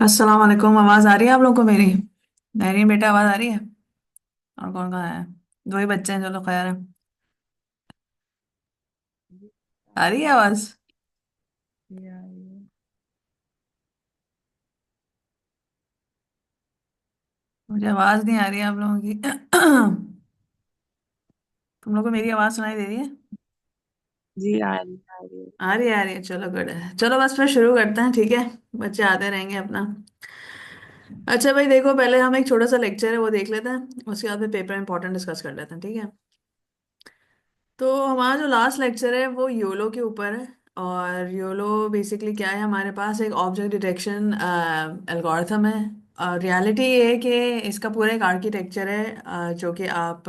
अस्सलाम वालेकुम। आवाज आ रही है आप लोगों को मेरी? मेरी बेटा आवाज आ रही है? और कौन कहाँ है? दो ही बच्चे हैं, चलो खैर है। आ रही है आवाज? मुझे आवाज नहीं आ रही है आप लोगों की। तुम लोग को मेरी आवाज सुनाई दे रही है? जी आ रही है। आ रही है, चलो गुड है। चलो बस फिर शुरू करते हैं, ठीक है? बच्चे आते रहेंगे अपना। अच्छा भाई देखो, पहले हम एक छोटा सा लेक्चर है वो देख लेते हैं, उसके बाद में पेपर इंपॉर्टेंट डिस्कस कर लेते हैं, ठीक है? तो हमारा जो लास्ट लेक्चर है वो योलो के ऊपर है। और योलो बेसिकली क्या है, हमारे पास एक ऑब्जेक्ट डिटेक्शन एल्गोरिथम है। रियलिटी ये है कि इसका पूरा एक आर्किटेक्चर है, जो कि आप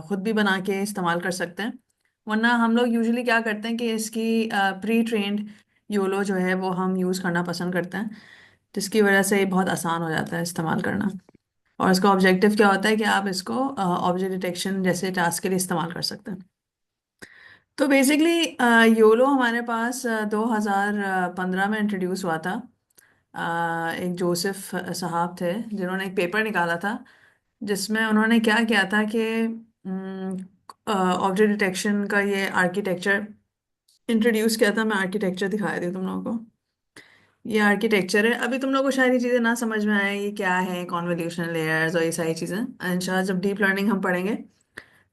खुद भी बना के इस्तेमाल कर सकते हैं। वरना हम लोग यूजुअली क्या करते हैं कि इसकी प्री ट्रेंड योलो जो है वो हम यूज़ करना पसंद करते हैं, जिसकी वजह से ये बहुत आसान हो जाता है इस्तेमाल करना। और इसका ऑब्जेक्टिव क्या होता है कि आप इसको ऑब्जेक्ट डिटेक्शन जैसे टास्क के लिए इस्तेमाल कर सकते हैं। तो बेसिकली योलो हमारे पास 2015 में इंट्रोड्यूस हुआ था। एक जोसेफ साहब थे जिन्होंने एक पेपर निकाला था, जिसमें उन्होंने क्या किया था कि ऑब्जेक्ट डिटेक्शन का ये आर्किटेक्चर इंट्रोड्यूस किया था। मैं आर्किटेक्चर दिखाई दी तुम लोगों को। ये आर्किटेक्चर है। अभी तुम लोग को शायद ये चीज़ें ना समझ में आए ये क्या है, कॉन्वोल्यूशन लेयर्स और ये सारी चीज़ें इंशाल्लाह जब डीप लर्निंग हम पढ़ेंगे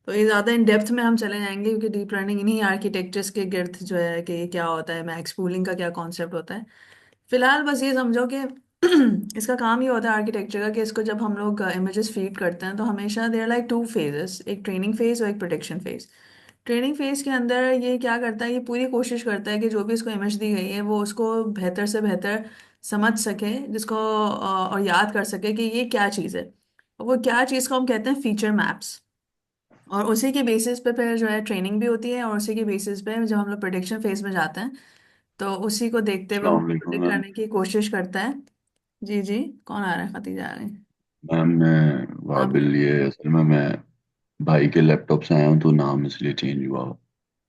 तो ये ज़्यादा इन डेप्थ में हम चले जाएंगे, क्योंकि डीप लर्निंग इन्हीं आर्किटेक्चर्स के गिर्द जो है कि ये क्या होता है, मैक्स पूलिंग का क्या कॉन्सेप्ट होता है। फिलहाल बस ये समझो कि इसका काम ये होता है आर्किटेक्चर का कि इसको जब हम लोग इमेजेस फीड करते हैं तो हमेशा देयर लाइक टू फेजेस, एक ट्रेनिंग फेज और एक प्रोडिक्शन फेज। ट्रेनिंग फेज के अंदर ये क्या करता है, ये पूरी कोशिश करता है कि जो भी इसको इमेज दी गई है वो उसको बेहतर से बेहतर समझ सके, जिसको और याद कर सके कि ये क्या चीज़ है। और वो क्या चीज़ को हम कहते हैं फीचर मैप्स। और उसी के बेसिस पे फिर जो है ट्रेनिंग भी होती है, और उसी के बेसिस पे जब हम लोग प्रोडिक्शन फेज में जाते हैं तो उसी को देखते हुए वो अस्सलाम वालेकुम प्रोडिक्ट मैम। करने की कोशिश करता है। जी जी। कौन आ रहा है? खतीजा आ रही है। मैम मैं हाँ भाई। वाबिल, ये असल में मैं भाई के लैपटॉप से आया हूँ तो नाम इसलिए चेंज हुआ हो।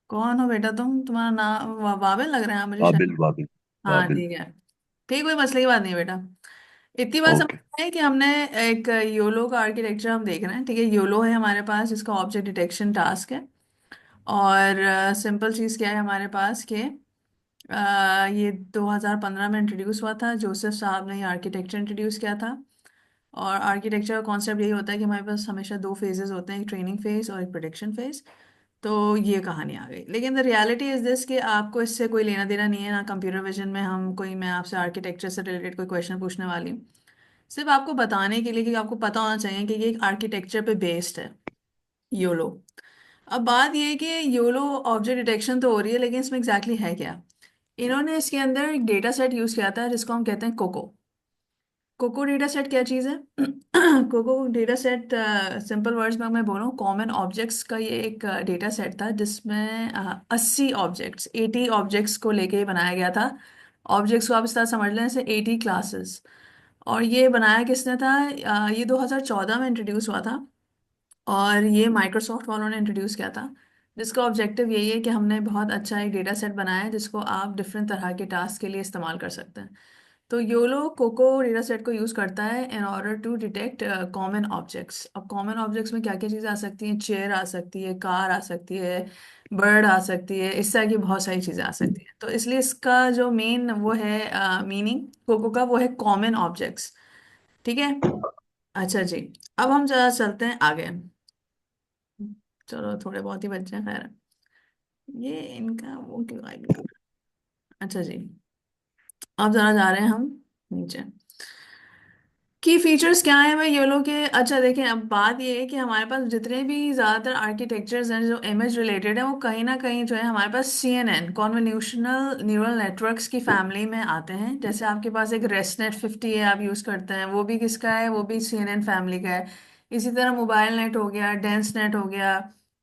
कौन हो बेटा तुम? तुम्हारा नाम वाबिल लग रहा है मुझे शायद। वाबिल वाबिल हाँ वाबिल। ठीक है। ठीक, कोई मसले की बात नहीं है बेटा। इतनी बात समझ ओके। में है कि हमने एक योलो का आर्किटेक्चर हम देख रहे हैं, ठीक है? योलो है हमारे पास, जिसका ऑब्जेक्ट डिटेक्शन टास्क है। और सिंपल चीज़ क्या है हमारे पास कि ये 2015 में इंट्रोड्यूस हुआ था। जोसेफ साहब ने ये आर्किटेक्चर इंट्रोड्यूस किया था। और आर्किटेक्चर का कॉन्सेप्ट यही होता है कि हमारे पास हमेशा दो फेजेस होते हैं, एक ट्रेनिंग फेज और एक प्रोडक्शन फेज। तो ये कहानी आ गई, लेकिन द रियलिटी इज दिस कि आपको इससे कोई लेना देना नहीं है ना। कंप्यूटर विजन में हम कोई, मैं आपसे आर्किटेक्चर से रिलेटेड कोई क्वेश्चन पूछने वाली हूँ, सिर्फ आपको बताने के लिए कि आपको पता होना चाहिए कि ये एक आर्किटेक्चर पे बेस्ड है, योलो। अब बात ये है कि योलो ऑब्जेक्ट डिटेक्शन तो हो रही है, लेकिन इसमें एग्जैक्टली exactly है क्या? इन्होंने इसके अंदर एक डेटा सेट यूज किया था जिसको हम कहते हैं कोको। कोको डेटा सेट क्या चीज़ है? COCO data set, simple words में मैं बोलूँ, कॉमन ऑब्जेक्ट्स का ये एक डेटा सेट था, जिसमें 80 ऑब्जेक्ट्स, 80 ऑब्जेक्ट्स को लेके ये बनाया गया था। ऑब्जेक्ट्स को आप इस तरह समझ लें जैसे 80 क्लासेस। और ये बनाया किसने था? ये 2014 में इंट्रोड्यूस हुआ था। और ये माइक्रोसॉफ्ट वालों ने इंट्रोड्यूस किया था, जिसका ऑब्जेक्टिव यही है कि हमने बहुत अच्छा एक डेटा सेट बनाया है जिसको आप डिफरेंट तरह के टास्क के लिए इस्तेमाल कर सकते हैं। तो योलो कोको डेटा सेट को यूज़ करता है in order to detect common objects. अब कॉमन ऑब्जेक्ट्स में क्या क्या चीज़ें आ सकती हैं? चेयर आ सकती है, कार आ सकती है, बर्ड आ सकती है, इस तरह की बहुत सारी चीज़ें आ सकती हैं। तो इसलिए इसका जो मेन वो है मीनिंग कोको का, वो है कॉमन ऑब्जेक्ट्स। ठीक है। अच्छा जी। अब हम जरा चलते हैं आगे। चलो थोड़े बहुत ही बच्चे हैं, खैर। ये इनका वो क्यों गायब नहीं हो रहा? अच्छा जी। अब जरा जा रहे हैं हम नीचे। की फीचर्स क्या है भाई येलो के? अच्छा देखें, अब बात ये है कि हमारे पास जितने भी ज़्यादातर आर्किटेक्चर्स हैं जो इमेज रिलेटेड है, वो कहीं ना कहीं जो है हमारे पास CNN, कॉन्वोल्यूशनल न्यूरल नेटवर्क्स की फैमिली में आते हैं। जैसे आपके पास एक रेसनेट 50 है, आप यूज़ करते हैं, वो भी किसका है? वो भी CNN फैमिली का है। इसी तरह मोबाइल नेट हो गया, डेंस नेट हो गया।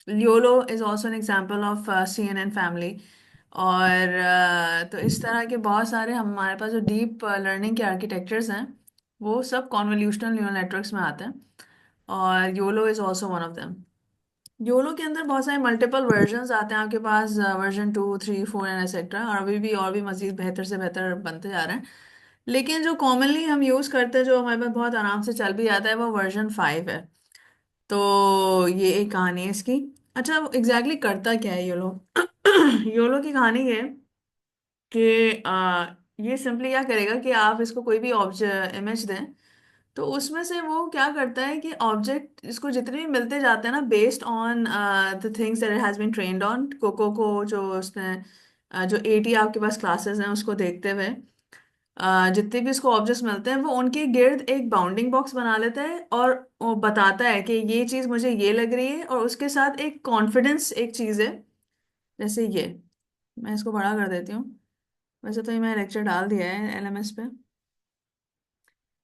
YOLO is also an example of CNN family. और तो इस तरह के बहुत सारे हमारे पास जो डीप लर्निंग के आर्किटेक्चर्स हैं, वो सब कॉन्वोल्यूशनल न्यूरल नेटवर्क्स में आते हैं। और YOLO is also one of them. YOLO के अंदर बहुत सारे मल्टीपल वर्जन्स आते हैं आपके पास, वर्जन 2, 3, 4 एंड एक्सेट्रा। और अभी भी और भी मजीद बेहतर से बेहतर बनते जा रहे हैं। लेकिन जो कॉमनली हम यूज करते हैं, जो हमारे पास बहुत आराम से चल भी जाता है, वो वर्जन 5 है। तो ये एक कहानी है इसकी। अच्छा, एग्जैक्टली exactly करता क्या है योलो? योलो की कहानी ये है कि ये सिंपली क्या करेगा कि आप इसको कोई भी ऑब्जेक्ट इमेज दें, तो उसमें से वो क्या करता है कि ऑब्जेक्ट इसको जितने भी मिलते जाते हैं ना, based on the things that it has been trained on, COCO को जो उसने जो 80 आपके पास क्लासेस हैं उसको देखते हुए, जितने भी इसको ऑब्जेक्ट्स मिलते हैं वो उनके गिर्द एक बाउंडिंग बॉक्स बना लेता है, और वो बताता है कि ये चीज़ मुझे ये लग रही है, और उसके साथ एक कॉन्फिडेंस एक चीज़ है। जैसे ये, मैं इसको बड़ा कर देती हूँ। वैसे तो ये मैं लेक्चर डाल दिया है एलएमएस पे,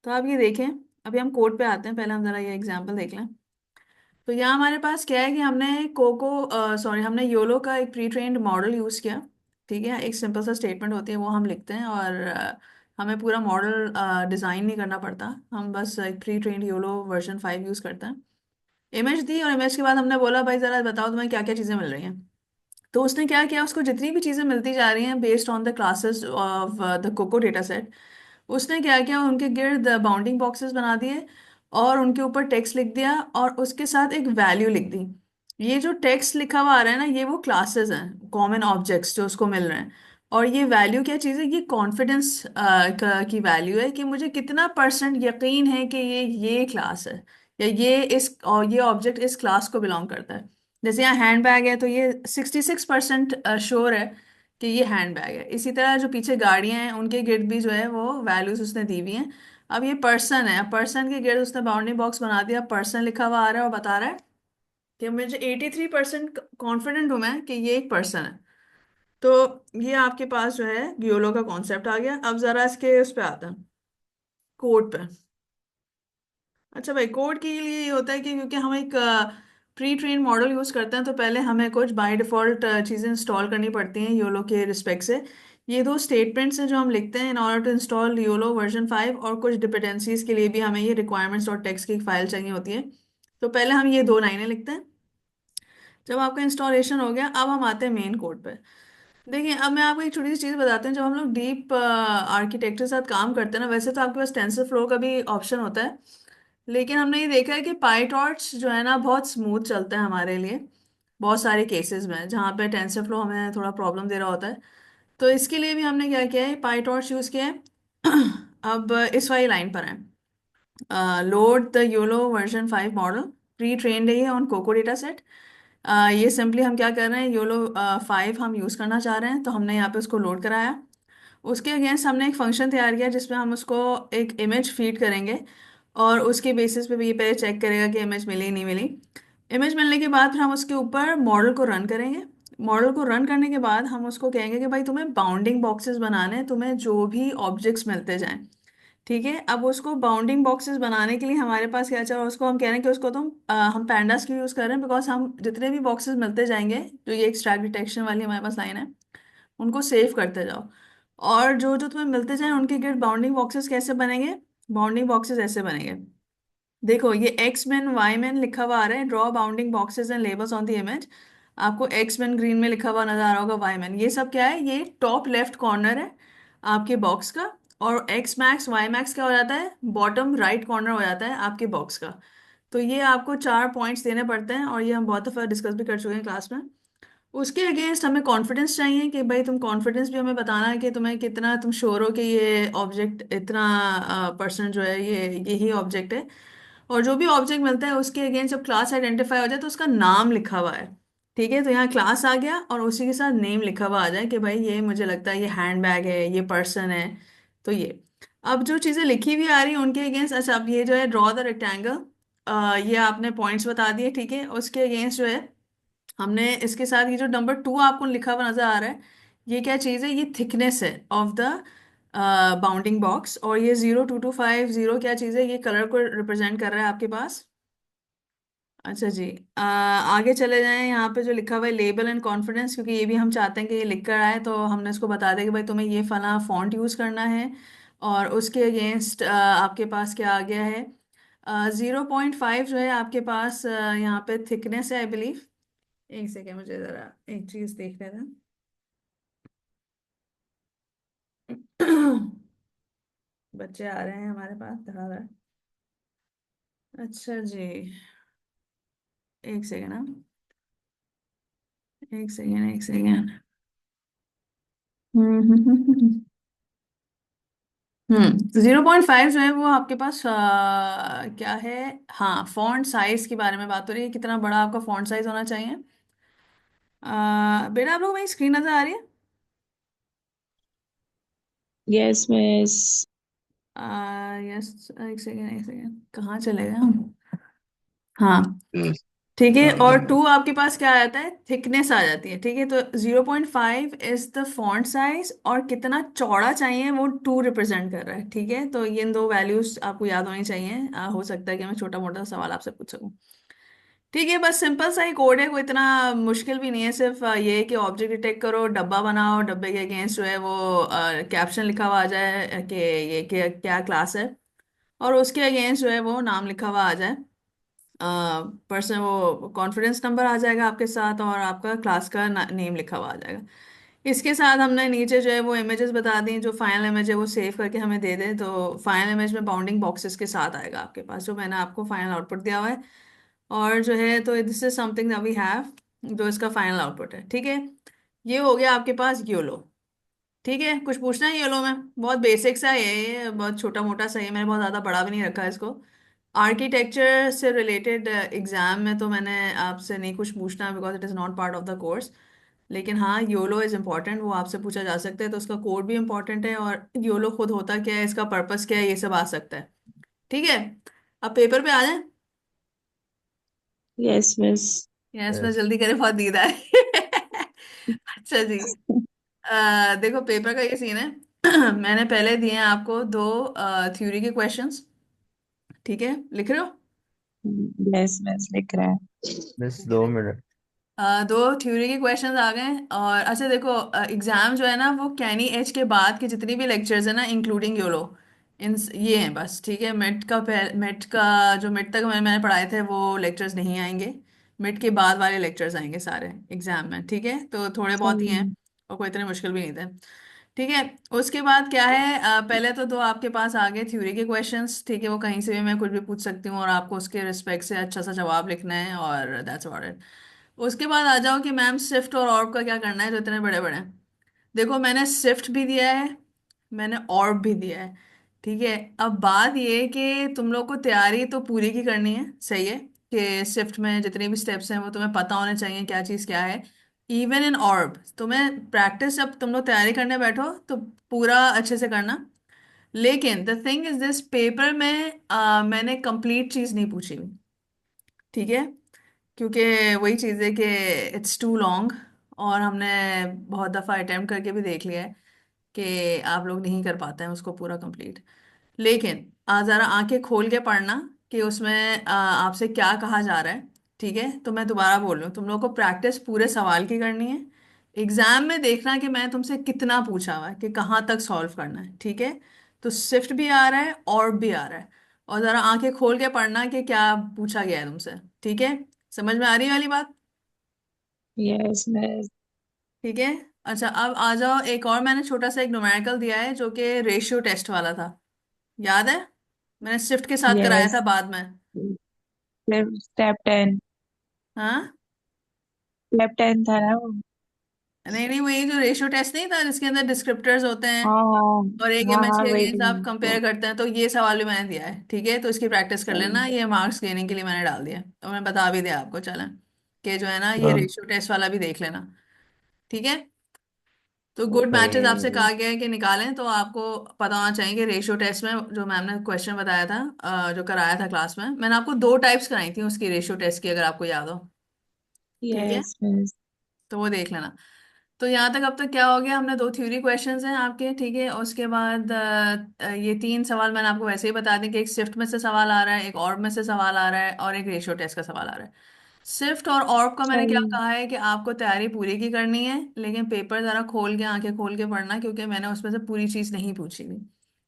तो आप ये देखें। अभी हम कोड पे आते हैं, पहले हम जरा ये एग्जांपल देख लें। तो यहाँ हमारे पास क्या है कि हमने कोको सॉरी हमने योलो का एक प्री ट्रेन्ड मॉडल यूज़ किया। ठीक है, एक सिंपल सा स्टेटमेंट होती है वो हम लिखते हैं, और हमें पूरा मॉडल डिज़ाइन नहीं करना पड़ता। हम बस एक pre trained YOLO version 5 use करते हैं। इमेज दी, और इमेज के बाद हमने बोला भाई ज़रा बताओ तुम्हें क्या क्या चीज़ें मिल रही हैं। तो उसने क्या किया, उसको जितनी भी चीज़ें मिलती जा रही हैं based on the classes of the COCO data set, उसने क्या किया, उनके गिर्द बाउंडिंग बॉक्सेस बना दिए, और उनके ऊपर टेक्स्ट लिख दिया, और उसके साथ एक वैल्यू लिख दी। ये जो टेक्स्ट लिखा हुआ आ रहा है ना, ये वो क्लासेस हैं, कॉमन ऑब्जेक्ट्स जो उसको मिल रहे हैं। और ये वैल्यू क्या चीज़ है, ये कॉन्फिडेंस की वैल्यू है कि मुझे कितना परसेंट यकीन है कि ये क्लास है, या ये इस और ये ऑब्जेक्ट इस क्लास को बिलोंग करता है। जैसे यहाँ हैंड बैग है, तो ये 66% श्योर है कि ये हैंड बैग है। इसी तरह जो पीछे गाड़ियां हैं उनके गिर्द भी जो है वो वैल्यूज उसने दी हुई हैं। अब ये पर्सन है, पर्सन के गिर्द उसने बाउंडिंग बॉक्स बना दिया, पर्सन लिखा हुआ आ रहा है, और बता रहा है कि मुझे 83% कॉन्फिडेंट हूं मैं कि ये एक पर्सन है। तो ये आपके पास जो है गियोलो का कॉन्सेप्ट आ गया। अब जरा इसके उस पे आता है, कोड पे। अच्छा भाई, कोड के लिए ये होता है कि क्योंकि हम एक प्री ट्रेन मॉडल यूज करते हैं, तो पहले हमें कुछ बाय डिफॉल्ट चीजें इंस्टॉल करनी पड़ती हैं योलो के रिस्पेक्ट से। ये दो स्टेटमेंट्स हैं जो हम लिखते हैं in order to install YOLO version 5, और कुछ डिपेंडेंसीज के लिए भी हमें ये रिक्वायरमेंट्स और टेक्स्ट की एक फाइल चाहिए होती है। तो पहले हम ये दो लाइनें लिखते हैं। जब आपका इंस्टॉलेशन हो गया, अब हम आते हैं मेन कोड पे। देखिए, अब मैं आपको एक छोटी सी चीज़ बताते हैं। जब हम लोग डीप आर्किटेक्चर के साथ काम करते हैं ना, वैसे तो आपके पास टेंसर फ्लो का भी ऑप्शन होता है, लेकिन हमने ये देखा है कि पाईटॉर्च जो है ना बहुत स्मूथ चलता है हमारे लिए, बहुत सारे केसेस में जहाँ पे टेंसर फ्लो हमें थोड़ा प्रॉब्लम दे रहा होता है। तो इसके लिए भी हमने क्या किया है, पाईटॉर्च यूज़ किया है। अब इस वाली लाइन पर है, load the YOLO version 5 model pre trained है ऑन कोको डेटा सेट। ये सिंपली हम क्या कर रहे हैं, योलो 5 हम यूज़ करना चाह रहे हैं, तो हमने यहाँ पे उसको लोड कराया। उसके अगेंस्ट हमने एक फंक्शन तैयार किया जिसमें हम उसको एक इमेज फीड करेंगे, और उसके बेसिस पे भी ये पहले चेक करेगा कि इमेज मिली नहीं मिली। इमेज मिलने के बाद फिर हम उसके ऊपर मॉडल को रन करेंगे। मॉडल को रन करने के बाद हम उसको कहेंगे कि भाई तुम्हें बाउंडिंग बॉक्सेस बनाने हैं, तुम्हें जो भी ऑब्जेक्ट्स मिलते जाएं। ठीक है, अब उसको बाउंडिंग बॉक्सेस बनाने के लिए हमारे पास क्या चाहिए, उसको हम कह रहे हैं कि उसको हम पैंडास क्यों यूज़ कर रहे हैं, बिकॉज हम जितने भी बॉक्सेस मिलते जाएंगे, जो ये एक्सट्रैक्ट डिटेक्शन वाली हमारे पास लाइन है, उनको सेव करते जाओ। और जो जो तुम्हें मिलते जाएं उनके गिर्द बाउंडिंग बॉक्सेस कैसे बनेंगे, बाउंडिंग बॉक्सेस ऐसे बनेंगे। देखो, ये एक्स मैन वाई मैन लिखा हुआ आ रहा है, draw bounding boxes and labels on the image. आपको एक्स मैन ग्रीन में लिखा हुआ नजर आ रहा होगा, वाई मैन, ये सब क्या है, ये टॉप लेफ्ट कॉर्नर है आपके बॉक्स का। और एक्स मैक्स वाई मैक्स क्या हो जाता है, बॉटम राइट कॉर्नर हो जाता है आपके बॉक्स का। तो ये आपको 4 पॉइंट्स देने पड़ते हैं, और ये हम बहुत दफ़ा डिस्कस भी कर चुके हैं क्लास में। उसके अगेंस्ट हमें कॉन्फिडेंस चाहिए कि भाई तुम कॉन्फिडेंस भी हमें बताना है कि तुम्हें कितना तुम श्योर हो कि ये ऑब्जेक्ट इतना परसेंट जो है ये यही ऑब्जेक्ट है। और जो भी ऑब्जेक्ट मिलता है उसके अगेंस्ट जब क्लास आइडेंटिफाई हो जाए तो उसका नाम लिखा हुआ है। ठीक है, तो यहाँ क्लास आ गया और उसी के साथ नेम लिखा हुआ आ जाए कि भाई ये मुझे लगता है ये हैंड बैग है, ये पर्सन है। तो ये अब जो चीज़ें लिखी हुई आ रही हैं उनके अगेंस्ट, अच्छा अब ये जो है ड्रॉ द रेक्टेंगल, ये आपने पॉइंट्स बता दिए। ठीक है, उसके अगेंस्ट जो है हमने इसके साथ ये जो नंबर 2 आपको लिखा हुआ नजर आ रहा है, ये क्या चीज़ है, ये थिकनेस है ऑफ द बाउंडिंग बॉक्स। और ये 02250 क्या चीज़ है, ये कलर को रिप्रेजेंट कर रहा है आपके पास। अच्छा जी, आगे चले जाएं। यहाँ पे जो लिखा हुआ है लेबल एंड कॉन्फिडेंस, क्योंकि ये भी हम चाहते हैं कि ये लिख कर आए, तो हमने इसको बता दिया कि भाई तुम्हें ये फला फॉन्ट यूज़ करना है। और उसके अगेंस्ट आपके पास क्या आ गया है, 0.5 जो है आपके पास यहाँ पे थिकनेस है आई बिलीव। एक सेकेंड, मुझे ज़रा एक चीज़ देख लेना। बच्चे आ रहे हैं हमारे पास, दिखा रहा है। अच्छा जी, एक सेकेंड ना, एक सेकेंड, एक सेकेंड। हम्म, 0.5 जो है वो आपके पास क्या है। हाँ, फॉन्ट साइज के बारे में बात हो रही है, कितना बड़ा आपका फॉन्ट साइज होना चाहिए। बेटा आप लोग, मेरी स्क्रीन नजर आ रही है? Yes miss. यस, एक सेकेंड, एक सेकेंड, कहाँ चले गए हम? हाँ, यस। ठीक है। आ गया और मैं। टू आपके पास क्या आ जाता है, थिकनेस आ जाती है। ठीक है, तो 0.5 इज द फॉन्ट साइज, और कितना चौड़ा चाहिए वो टू रिप्रेजेंट कर रहा है। ठीक है, तो ये इन दो वैल्यूज आपको याद होनी चाहिए। हो सकता है कि मैं छोटा मोटा सवाल आपसे पूछ सकूं। ठीक है, बस सिंपल सा ही कोड है, कोई इतना मुश्किल भी नहीं है। सिर्फ ये है कि ऑब्जेक्ट डिटेक्ट करो, डब्बा बनाओ, डब्बे के अगेंस्ट जो है वो कैप्शन लिखा हुआ आ जाए कि ये क्या क्लास है, और उसके अगेंस्ट जो है वो नाम लिखा हुआ आ जाए। पर्सन वो कॉन्फिडेंस नंबर आ जाएगा आपके साथ, और आपका क्लास का नेम लिखा हुआ आ जाएगा। इसके साथ हमने नीचे जो है वो इमेजेस बता दी, जो फाइनल इमेज है वो सेव करके हमें दे दे, तो फाइनल इमेज में बाउंडिंग बॉक्सेस के साथ आएगा आपके पास, जो मैंने आपको फाइनल आउटपुट दिया हुआ है। और जो है तो this is something that we have, जो इसका फाइनल आउटपुट है। ठीक है, ये हो गया आपके पास योलो। ठीक है, कुछ पूछना है योलो में? बहुत बेसिक सा है ये, बहुत छोटा मोटा सा है, मैंने बहुत ज़्यादा बड़ा भी नहीं रखा है इसको। आर्किटेक्चर से रिलेटेड एग्जाम में तो मैंने आपसे नहीं कुछ पूछना, because it is not part of the course. लेकिन हाँ, योलो इज़ इम्पॉर्टेंट, वो आपसे पूछा जा सकता है, तो उसका कोड भी इम्पॉर्टेंट है, और योलो खुद होता क्या है, इसका पर्पस क्या है, ये सब आ सकता है। ठीक है, अब पेपर पे आ जाए। Yes miss. यस, मैं यस। जल्दी करे, बहुत दीदा है। अच्छा जी, देखो पेपर का ये सीन है। मैंने पहले दिए हैं आपको दो थ्योरी के क्वेश्चंस। ठीक है, लिख रहे हो? यस मिस लिख रहा है। बस 2 मिनट। दो थ्योरी के क्वेश्चंस आ गए हैं। और अच्छा देखो, एग्जाम जो है ना वो कैनी एज के बाद के जितनी भी लेक्चर्स है ना, इंक्लूडिंग योलो, इन ये हैं बस। ठीक है, मिड का जो मिड तक मैंने पढ़ाए थे वो लेक्चर्स नहीं आएंगे। मिड के बाद वाले लेक्चर्स आएंगे सारे एग्जाम में। ठीक है, तो थोड़े बहुत ही हैं, सही। और कोई इतने मुश्किल भी नहीं थे। ठीक है, उसके बाद क्या है, पहले तो दो आपके पास आ गए थ्योरी के क्वेश्चंस। ठीक है, वो कहीं से भी मैं कुछ भी पूछ सकती हूँ, और आपको उसके रिस्पेक्ट से अच्छा सा जवाब लिखना है, और दैट्स अबाउट इट। उसके बाद आ जाओ कि मैम स्विफ्ट और ऑर्ब का क्या करना है, जो इतने बड़े बड़े हैं। देखो, मैंने स्विफ्ट भी दिया है, मैंने ऑर्ब भी दिया है। ठीक है, अब बात ये है कि तुम लोग को तैयारी तो पूरी की करनी है, सही है, कि स्विफ्ट में जितने भी स्टेप्स हैं वो तुम्हें पता होने चाहिए, क्या चीज़ क्या है। इवन इन ऑर्ब तुम्हें प्रैक्टिस, जब तुम लोग तैयारी करने बैठो तो पूरा अच्छे से करना। लेकिन the thing is this, paper में मैंने कंप्लीट चीज़ नहीं पूछी हुई। ठीक है, क्योंकि वही चीज़ है कि इट्स टू लॉन्ग, और हमने बहुत दफ़ा अटेम्प्ट करके भी देख लिया है कि आप लोग नहीं कर पाते हैं उसको पूरा कंप्लीट। लेकिन ज़रा आंखें खोल के पढ़ना कि उसमें आपसे क्या कहा जा रहा है। ठीक है, तो मैं दोबारा बोल रही हूँ, तुम लोग को प्रैक्टिस पूरे सवाल की करनी है। एग्जाम में देखना कि मैं तुमसे कितना पूछा हुआ है, कि कहाँ तक सॉल्व करना है। ठीक है, तो स्विफ्ट भी आ रहा है और भी आ रहा है, और ज़रा आंखें खोल के पढ़ना कि क्या पूछा गया है तुमसे। ठीक है, समझ में आ रही है वाली बात? Yes miss. ठीक है। अच्छा, अब आ जाओ, एक और मैंने छोटा सा एक न्यूमेरिकल दिया है जो कि रेशियो टेस्ट वाला था, याद है? मैंने शिफ्ट के साथ कराया यस। था बाद में। स्टेप 10। हाँ, स्टेप 10 था ना वो। नहीं नहीं, वही जो रेशियो टेस्ट नहीं था जिसके अंदर डिस्क्रिप्टर्स होते हैं, हाँ हाँ। और एक हाँ इमेज हाँ के वही अगेंस्ट आप कंपेयर करते हैं, तो ये सवाल भी मैंने दिया है। ठीक है, तो इसकी प्रैक्टिस कर लेना, सही। ये मार्क्स गेनिंग के लिए मैंने डाल दिया, तो मैं बता भी दिया आपको, चलें, कि जो है ना ये हाँ। रेशियो टेस्ट वाला भी देख लेना। ठीक है, तो गुड मैचेस ओके। आपसे कहा गया है कि निकालें, तो आपको पता होना चाहिए कि रेशियो टेस्ट में जो मैम ने क्वेश्चन बताया था, जो कराया था क्लास में, मैंने आपको दो टाइप्स कराई थी उसकी रेशियो टेस्ट की, अगर आपको याद हो। ठीक है, यस मिस। तो वो देख लेना। तो यहाँ तक अब तक क्या हो गया, हमने दो थ्योरी क्वेश्चंस हैं आपके। ठीक है, उसके बाद ये तीन सवाल मैंने आपको वैसे ही बता दें, कि एक शिफ्ट में से सवाल आ रहा है, एक ऑर्ब में से सवाल आ रहा है, और एक रेशियो टेस्ट का सवाल आ रहा है। शिफ्ट और ऑर्ब का मैंने क्या सही। कहा है कि आपको तैयारी पूरी की करनी है, लेकिन पेपर जरा खोल के आंखें खोल के पढ़ना, क्योंकि मैंने उसमें से पूरी चीज़ नहीं पूछी हुई।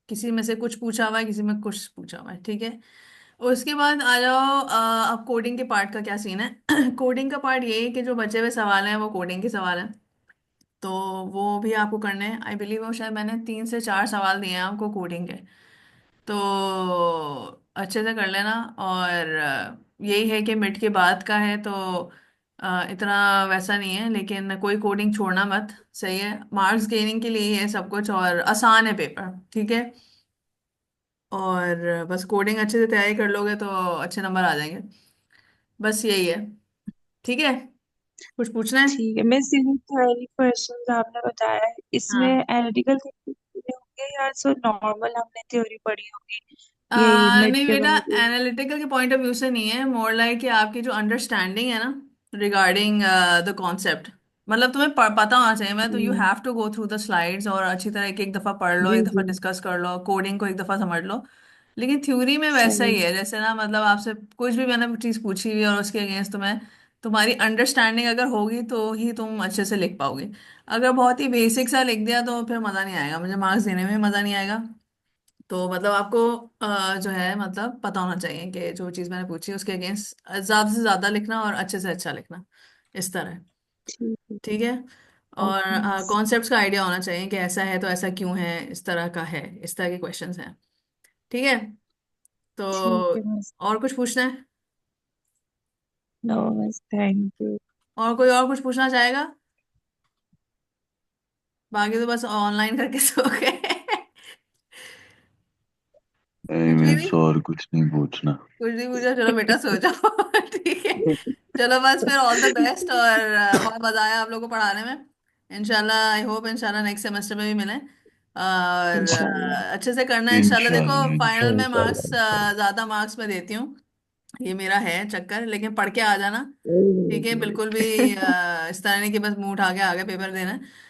किसी में से कुछ पूछा हुआ है, किसी में कुछ पूछा हुआ है। ठीक है, उसके बाद आ जाओ, अब कोडिंग के पार्ट का क्या सीन है। कोडिंग का पार्ट ये है कि जो बचे हुए सवाल हैं वो कोडिंग के सवाल हैं, तो वो भी आपको करने हैं। आई बिलीव वो शायद मैंने 3 से 4 सवाल दिए हैं आपको कोडिंग के। तो अच्छे से कर लेना। और यही है कि मिड के बाद का है तो इतना वैसा नहीं है, लेकिन कोई कोडिंग छोड़ना मत। सही है, मार्क्स गेनिंग के लिए ही है सब कुछ, और आसान है पेपर, ठीक है। और बस कोडिंग अच्छे से तैयारी कर लोगे तो अच्छे नंबर आ जाएंगे। बस यही है, ठीक है। कुछ पूछना है? ठीक है, मैं सिर्फ थ्योरी क्वेश्चंस आपने बताया है, इसमें हाँ। एनालिटिकल होंगे या सो नॉर्मल हमने थ्योरी पढ़ी होगी, यही मिड नहीं के बेटा, बाद ही? एनालिटिकल के पॉइंट ऑफ व्यू से नहीं है, मोर लाइक कि आपकी जो अंडरस्टैंडिंग है ना रिगार्डिंग द कॉन्सेप्ट, मतलब तुम्हें पता होना चाहिए। मैं तो you hmm, have to go through the slides और अच्छी तरह एक एक दफा पढ़ लो, जी एक दफा जी, डिस्कस कर लो, कोडिंग को एक दफा समझ लो। लेकिन थ्योरी में वैसा सही। ही है, जैसे ना मतलब आपसे कुछ भी मैंने चीज पूछी हुई है और उसके अगेंस्ट तुम्हें तुम्हारी अंडरस्टैंडिंग अगर होगी तो ही तुम अच्छे से लिख पाओगे। अगर बहुत ही बेसिक सा लिख दिया तो फिर मजा नहीं आएगा, मुझे मार्क्स देने में मजा नहीं आएगा। तो मतलब आपको जो है मतलब पता होना चाहिए कि जो चीज़ मैंने पूछी उसके अगेंस्ट ज़्यादा से ज़्यादा लिखना और अच्छे से अच्छा लिखना, इस तरह। ठीक है। ठीक है। और ओके, कॉन्सेप्ट्स का आइडिया होना चाहिए कि ऐसा है तो ऐसा क्यों है, इस तरह का है, इस तरह के क्वेश्चंस हैं। ठीक है। तो ठीक है बस। और कुछ पूछना है? नो बस, थैंक यू। और कोई और कुछ पूछना चाहेगा? बाकी तो बस ऑनलाइन करके सो गए। नहीं कुछ भी मिस, नहीं? और कुछ नहीं पूछना। कुछ नहीं पूछा, चलो बेटा सो जाओ। ठीक है। चलो बस फिर ऑल द बेस्ट, और बहुत मजा आया आप लोगों को पढ़ाने में। इंशाल्लाह, आई होप इंशाल्लाह नेक्स्ट सेमेस्टर में भी मिलें। और इंशाल्लाह। अच्छे से करना है इंशाल्लाह। देखो इंशाल्लाह फाइनल में इंशाल्लाह। मार्क्स ज्यादा मार्क्स में देती हूँ, ये मेरा है चक्कर, लेकिन पढ़ के आ जाना। ठीक है, बिल्कुल भी इस तरह नहीं कि बस मुंह उठा के आगे पेपर देना है।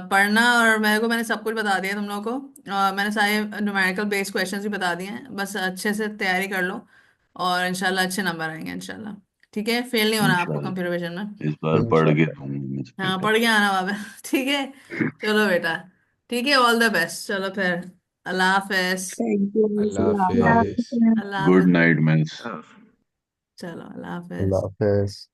पढ़ना, और मैंने सब कुछ बता दिया तुम लोगों को, मैंने सारे न्यूमेरिकल बेस्ड क्वेश्चंस भी बता दिए हैं, बस अच्छे से तैयारी कर लो और इंशाल्लाह अच्छे नंबर आएंगे इंशाल्लाह। ठीक है, फेल नहीं होना आपको कंप्यूटर इंशाल्लाह विजन में। इस बार पढ़ के इंशाल्लाह। दूंगा इस हाँ, पेपर। पढ़ के आना बाबा। ठीक है। चलो बेटा, ठीक है, ऑल द बेस्ट, चलो फिर, अल्लाह हाफिज। थैंक यू, अल्लाह सलाम। हाफिज। अल्लाह गुड हाफिज। Night miss. चलो, अल्लाह हाफिज। अल्लाह हाफिज।